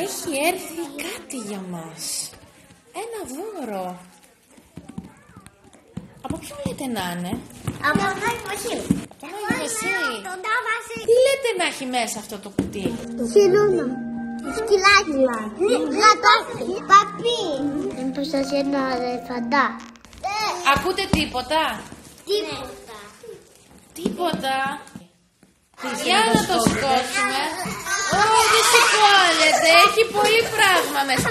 Έχει έρθει κάτι για μας. Ένα δώρο. Από ποιον λέτε να είναι? Από τον Άγιο Βασίλη. Τον Άγιο Βασίλη. Τι λέτε να έχει μέσα αυτό το κουτί? Χειρούνα. Σκυλάκι. Γατόφι. Παπί. Μήπως σας ένα ελεφαντά. Ακούτε τίποτα? Τίποτα. Για να το σηκώσουμε. Δεν σηκώνεται. Έχει πολύ πράγμα μέσα.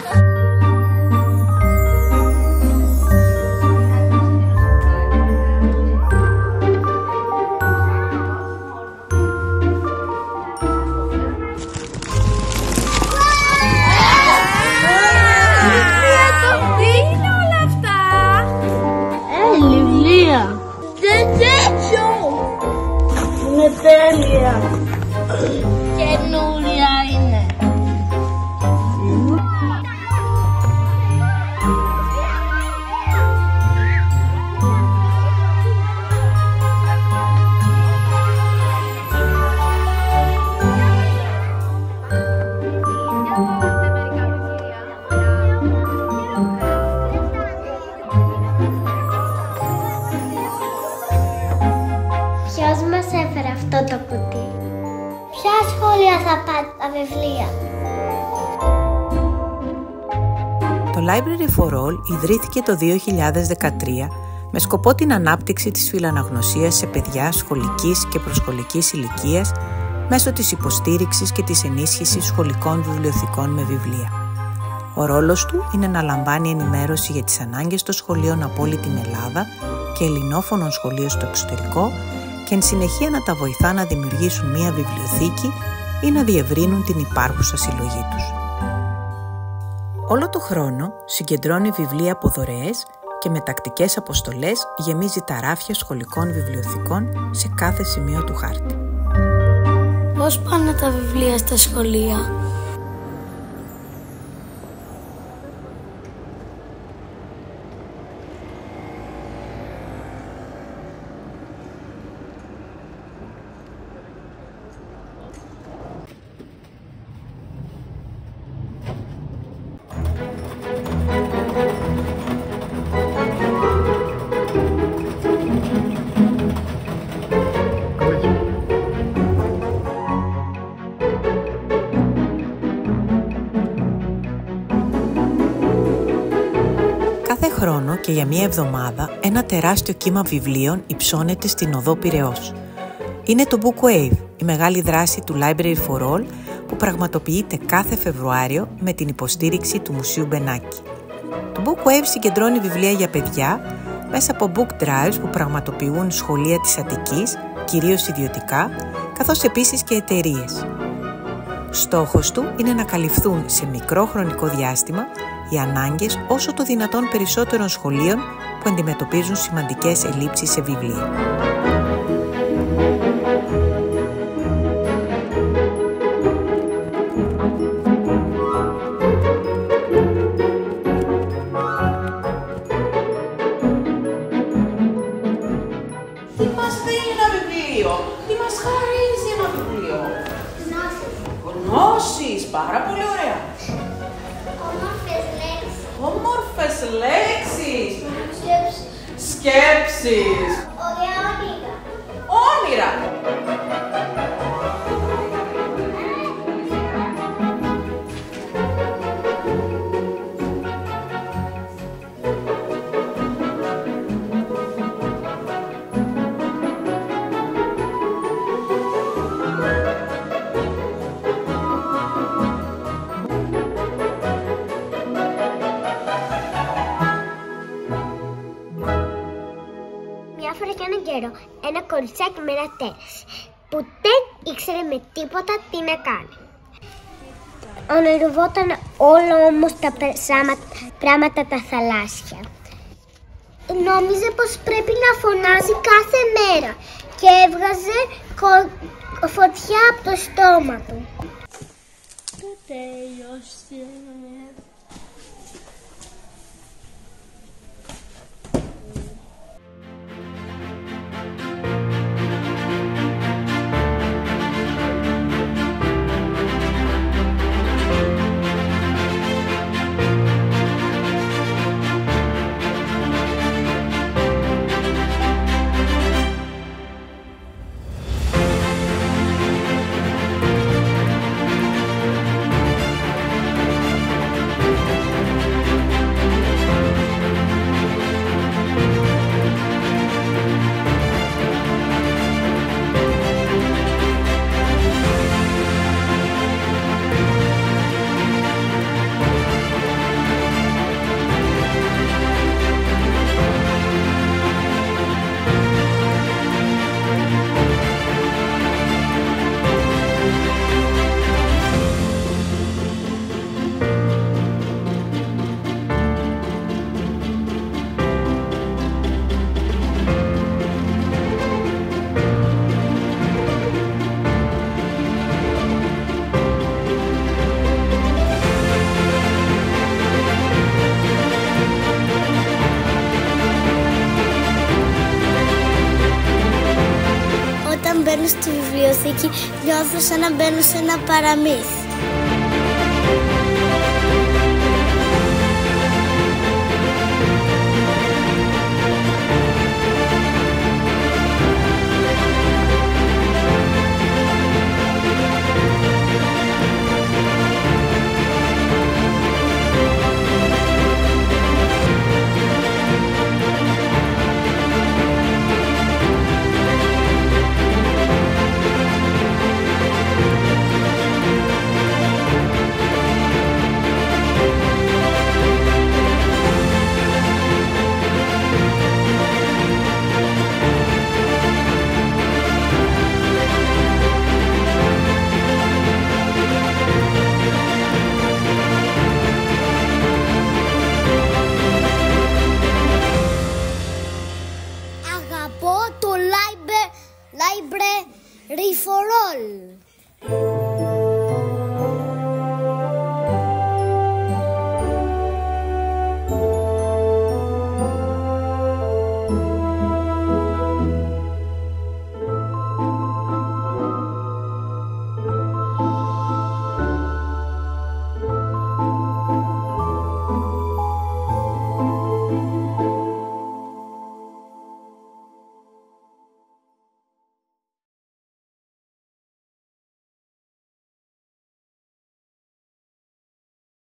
Τι είναι όλα αυτά? Βιβλία. Είναι τέλεια. Καινούρια είναι. Ποιος μας έφερε αυτό το κουτί? Ποια σχόλια θα πάτε τα βιβλία? Το Library for All ιδρύθηκε το 2013 με σκοπό την ανάπτυξη της φιλαναγνωσίας σε παιδιά σχολικής και προσχολικής ηλικίας μέσω της υποστήριξης και της ενίσχυσης σχολικών βιβλιοθηκών με βιβλία. Ο ρόλος του είναι να λαμβάνει ενημέρωση για τις ανάγκες των σχολείων από όλη την Ελλάδα και ελληνόφωνων σχολείων στο εξωτερικό και εν συνεχεία να τα βοηθά να δημιουργήσουν μία βιβλιοθήκη ή να διευρύνουν την υπάρχουσα συλλογή τους. Όλο το χρόνο συγκεντρώνει βιβλία από δωρεές και με τακτικές αποστολές γεμίζει τα ράφια σχολικών βιβλιοθηκών σε κάθε σημείο του χάρτη. Πώς πάνε τα βιβλία στα σχολεία? Χρόνο και για μία εβδομάδα ένα τεράστιο κύμα βιβλίων υψώνεται στην οδό Πειραιώς. Είναι το Bookwave, η μεγάλη δράση του Library for All που πραγματοποιείται κάθε Φεβρουάριο με την υποστήριξη του Μουσείου Μπενάκη. Το Bookwave συγκεντρώνει βιβλία για παιδιά μέσα από book drives που πραγματοποιούν σχολεία της Αττικής, κυρίως ιδιωτικά, καθώς επίσης και εταιρείες. Στόχος του είναι να καλυφθούν σε μικρό χρονικό διάστημα οι ανάγκες όσο το δυνατόν περισσότερων σχολείων που αντιμετωπίζουν σημαντικές ελλείψεις σε βιβλία. Τι μας δίνει ένα βιβλίο? Τι μας χαρίζει ένα βιβλίο? Γνώσεις. Πάρα πολύ ωραία. Όμορφες λέξεις. Σκέψεις. Ωραία όνειρα. Όνειρα. Ένα κοριτσάκι με ένα τέρας που δεν ήξερε με τίποτα τι να κάνει. Ονειρευόταν όλα όμως τα πράγματα τα θαλάσσια. Νόμιζε πως πρέπει να φωνάζει κάθε μέρα και έβγαζε φωτιά από το στόμα του. Τέλειωσε. βιβλιοθήκη νιώθω σαν να μπαίνω σε ένα παραμύθι.